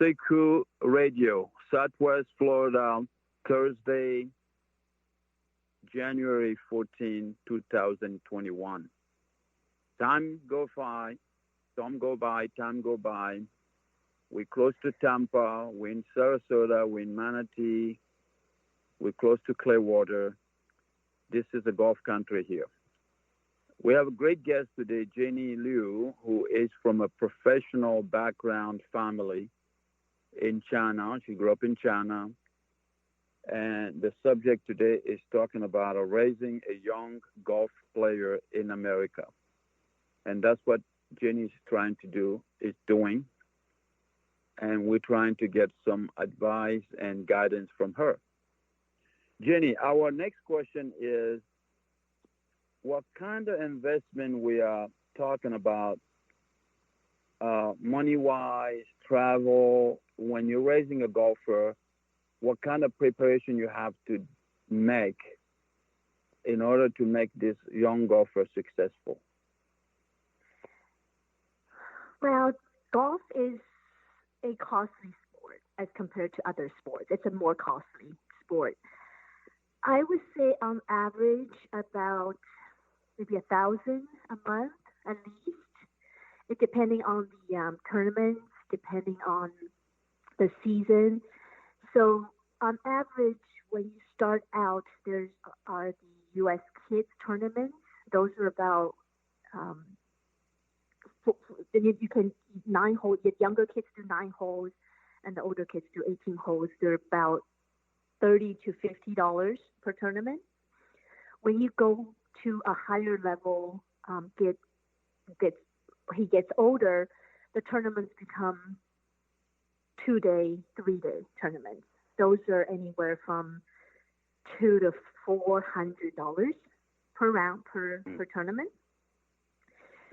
Sekou Radio, Southwest Florida, Thursday, January 14, 2021. Time go by, time go by. We're close to Tampa, we're in Sarasota, we're in Manatee, we're close to Clearwater. This is a golf country here. We have a great guest today, Jenny Liu, who is from a professional background family in China. She grew up in China. And the subject today is talking about raising a young golf player in America. And that's what Jenny is trying to do, is doing. And we're trying to get some advice and guidance from her. Jenny, our next question is, what kind of investment we are talking about, money-wise, travel, when you're raising a golfer, what kind of preparation you have to make in order to make this young golfer successful? Well, golf is a costly sport as compared to other sports. It's a more costly sport. I would say on average about maybe $1,000 a month at least. It depending on the tournaments, depending on the season. So on average, when you start out, there are the U.S. kids tournaments. Those are about you can 9 holes. The younger kids do 9 holes, and the older kids do 18 holes. They're about $30 to $50 per tournament. When you go to a higher level, he gets older, the tournaments become 2-day, 3-day tournaments. Those are anywhere from $200 to $400 per round per tournament.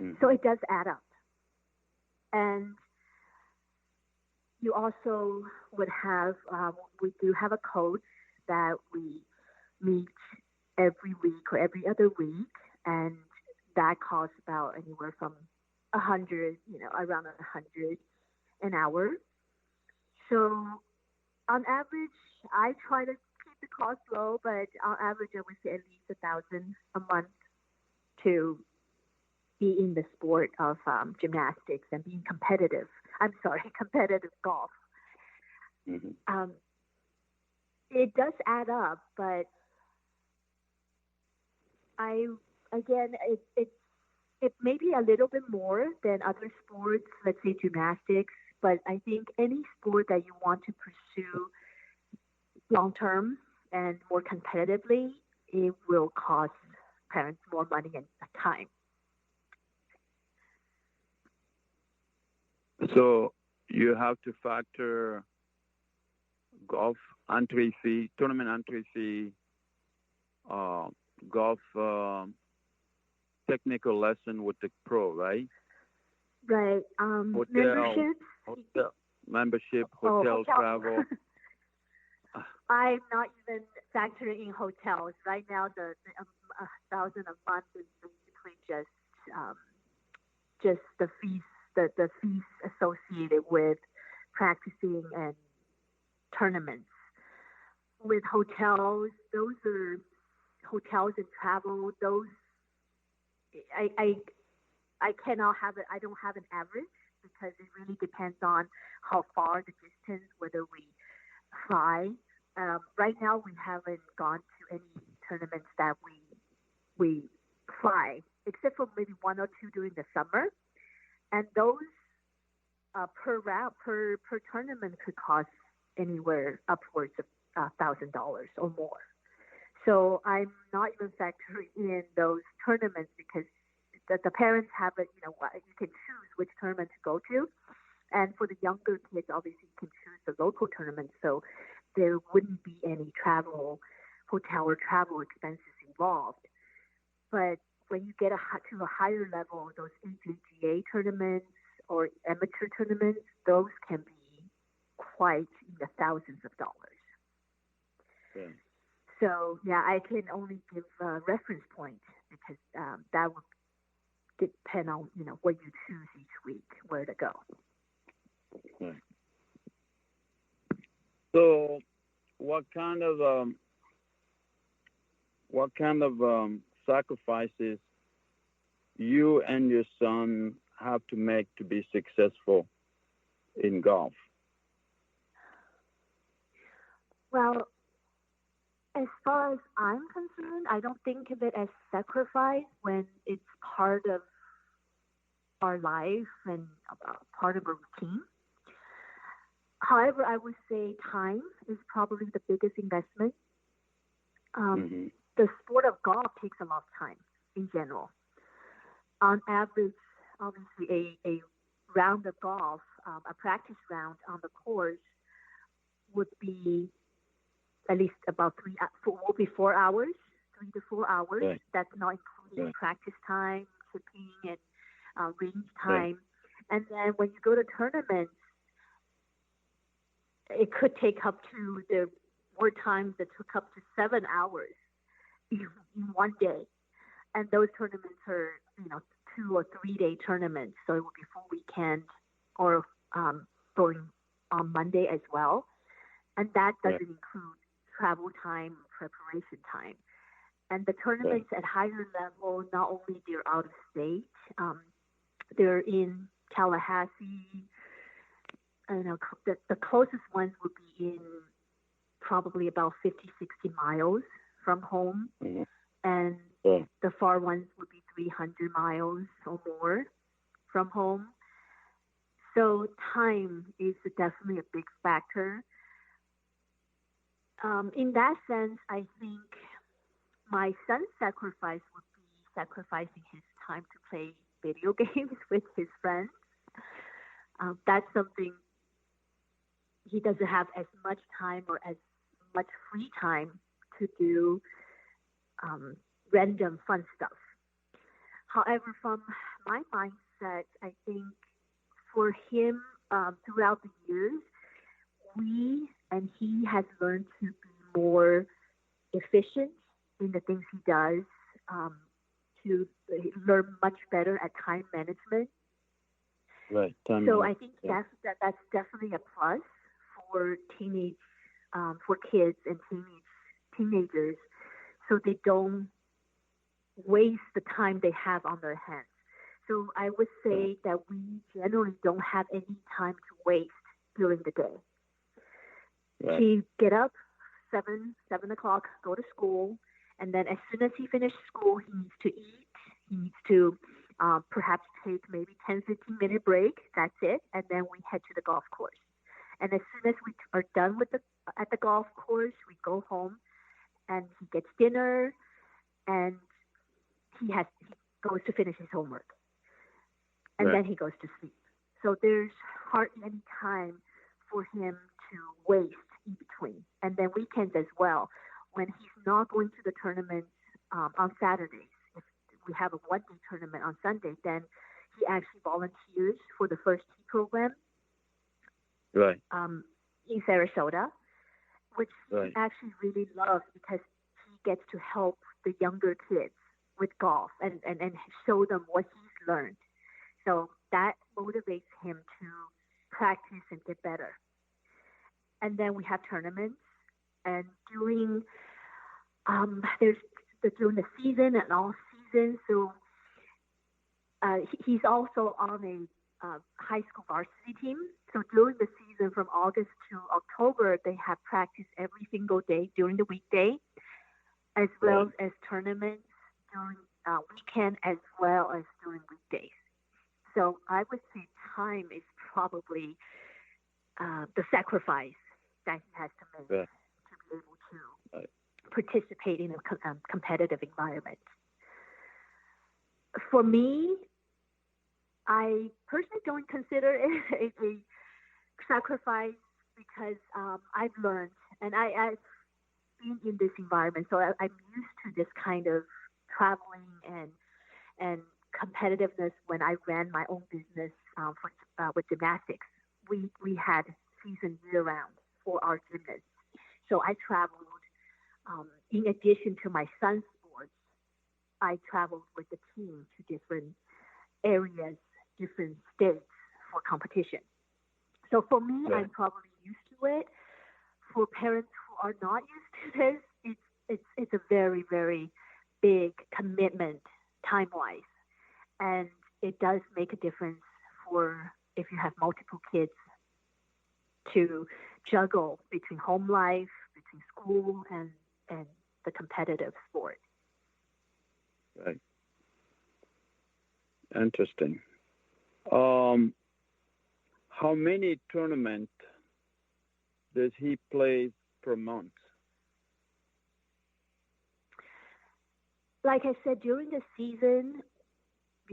Mm-hmm. So it does add up. And you also would have, we do have a coach that we meet every week or every other week, and that costs about anywhere from around $100 an hour. So on average, I try to keep the cost low, but on average, I would say at least $1,000 a month to be in the sport of gymnastics and being competitive golf. Mm-hmm. It does add up, but it may be a little bit more than other sports, let's say gymnastics, but I think any sport that you want to pursue long-term and more competitively, it will cost parents more money and time. So you have to factor golf entry fee, tournament entry fee, golf technical lesson with the pro, right? Right. Membership, hotel travel. I'm not even factoring in hotels. Right now, the $1,000 a month is basically just the fees, the fees associated with practicing and tournaments. With hotels, those are hotels and travel. Those I cannot have it. I don't have an average because it really depends on how far the distance, whether we fly. Right now, we haven't gone to any tournaments that we fly, except for maybe 1 or 2 during the summer. And those per tournament could cost anywhere upwards of $1,000 or more. So I'm not even factoring in those tournaments because the parents have it, you can choose which tournament to go to. And for the younger kids, obviously you can choose the local tournaments. So there wouldn't be any hotel or travel expenses involved. But when you get to a higher level, those AJGA tournaments or amateur tournaments, those can be quite in the thousands of dollars. Yeah. So, yeah, I can only give a reference point because that would depend on, what you choose each week, where to go. Okay. So, what kind of sacrifices you and your son have to make to be successful in golf? Well, as far as I'm concerned, I don't think of it as sacrifice when it's part of our life and part of a routine. However, I would say time is probably the biggest investment. The sport of golf takes a lot of time in general. On average, obviously, a round of golf, a practice round on the course would be at least about 4 hours, 3 to 4 hours. Right. That's not including practice time, chipping, and range time. Right. And then when you go to tournaments, it could take up to, there were times that took up to 7 hours in one day. And those tournaments are, 2 or 3 day tournaments. So it would be full weekend or going on Monday as well. And that doesn't include travel time, preparation time. And the tournaments at higher level, not only they're out of state, they're in Tallahassee. The closest ones would be in probably about 50, 60 miles from home. Mm-hmm. And the far ones would be 300 miles or more from home. So time is definitely a big factor. In that sense, I think my son's sacrifice would be sacrificing his time to play video games with his friends. That's something he doesn't have as much time or as much free time to do random fun stuff. However, from my mindset, I think for him throughout the years, he has learned to be more efficient in the things he does, to learn much better at time management. Right. I think that's definitely a plus for for kids and teenagers, so they don't waste the time they have on their hands. So I would say that we generally don't have any time to waste during the day. Right. He get up 7 o'clock, go to school, and then as soon as he finishes school, he needs to eat. He needs to perhaps take maybe 10, 15-minute break. That's it. And then we head to the golf course. And as soon as we are done at the golf course, we go home and he gets dinner and he goes to finish his homework. And then he goes to sleep. So there's hardly any time for him to waste in between. And then weekends as well. When he's not going to the tournaments on Saturdays, if we have a one-day tournament on Sunday, then he actually volunteers for the First Tee program in Sarasota, which he actually really loves because he gets to help the younger kids with golf and show them what he's learned. So that motivates him to practice and get better. And then we have tournaments, and during the season and all season. So he's also on a high school varsity team. So during the season, from August to October, they have practice every single day during the weekday, as well as tournaments during weekend, as well as during weekdays. So I would say time is probably the sacrifice that he has to make to be able to participate in a competitive environment. For me, I personally don't consider it a sacrifice because I've learned, and I've been in this environment, so I'm used to this kind of traveling and competitiveness. When I ran my own business with gymnastics, we had season year round for our gymnasts. So I traveled. In addition to my son's sports, I traveled with the team to different areas, different states for competition. So for me, Right. I'm probably used to it. For parents who are not used to this, it's a very, very big commitment time-wise. And it does make a difference for if you have multiple kids to juggle between home life, between school, and the competitive sport. Right. Interesting. How many tournaments does he play per month? Like I said, during the season,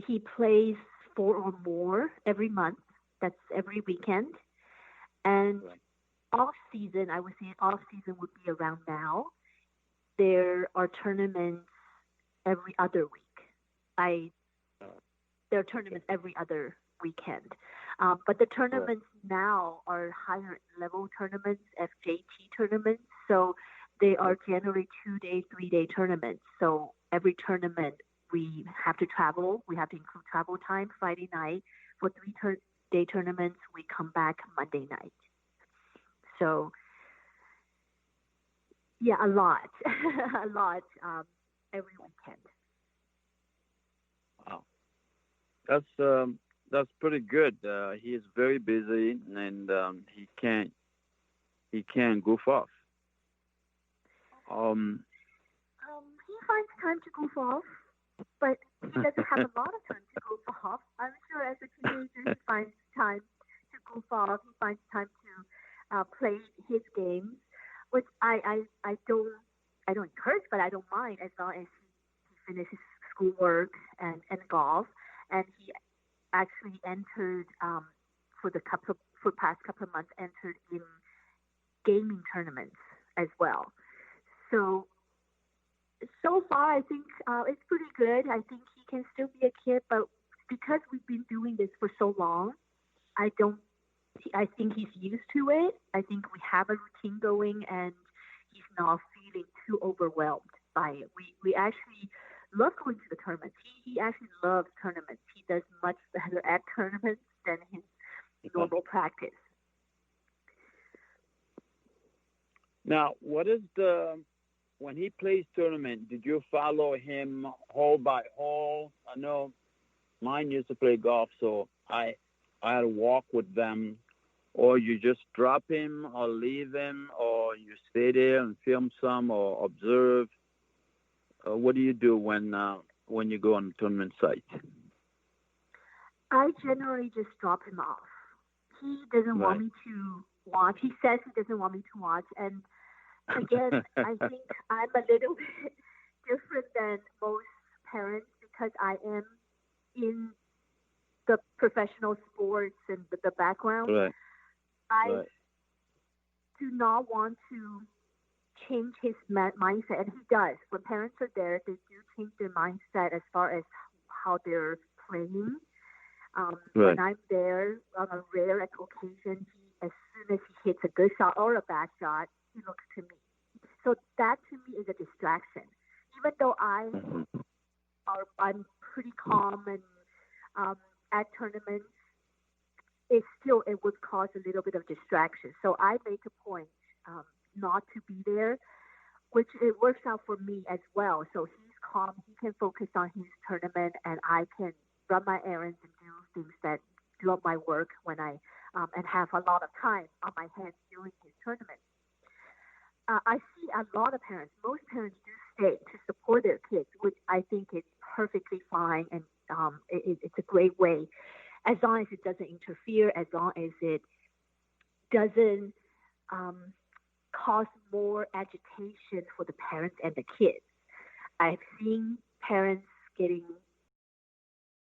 he plays 4 or more every month. That's every weekend. And Right. off season, I would say off season would be around now. There are tournaments every other week. There are tournaments every other weekend. But the tournaments now are higher level tournaments, FJT tournaments. So they are generally 2-day, 3-day tournaments. So every tournament we have to travel. We have to include travel time Friday night. For 3-day tournaments, we come back Monday night. So, yeah, a lot, a lot every weekend. Wow, that's pretty good. He is very busy, and he can't goof off. He finds time to goof off, but he doesn't have a lot of time to goof off. I'm sure as a teenager he finds time to goof off. He finds time to play his games, which I don't encourage, but I don't mind as long as he finishes schoolwork and golf. And he actually entered for past couple of months entered in gaming tournaments as well. So far, I think it's pretty good. I think he can still be a kid, but because we've been doing this for so long, I think he's used to it. I think we have a routine going, and he's not feeling too overwhelmed by it. We actually love going to the tournaments. He actually loves tournaments. He does much better at tournaments than his normal practice. Now, when he plays tournament, did you follow him hole by hole? I know mine used to play golf, so I had to walk with them. Or you just drop him or leave him, or you stay there and film some or observe. What do you do when you go on the tournament site? I generally just drop him off. He doesn't want me to watch. He says he doesn't want me to watch. And again, I think I'm a little bit different than most parents because I am in the professional sports and the background. Right. I do not want to change his mindset, and he does. When parents are there, they do change their mindset as far as how they're playing. When I'm there on a rare occasion, as soon as he hits a good shot or a bad shot, he looks to me. So that to me is a distraction. Even though I'm pretty calm and at tournaments, it would cause a little bit of distraction. So I make a point not to be there, which it works out for me as well. So he's calm, he can focus on his tournament, and I can run my errands and do things that do up my work when I and have a lot of time on my hands during his tournament. I see a lot of parents. Most parents do stay to support their kids, which I think is perfectly fine, and it's a great way, as long as it doesn't interfere, as long as it doesn't cause more agitation for the parents and the kids. I've seen parents getting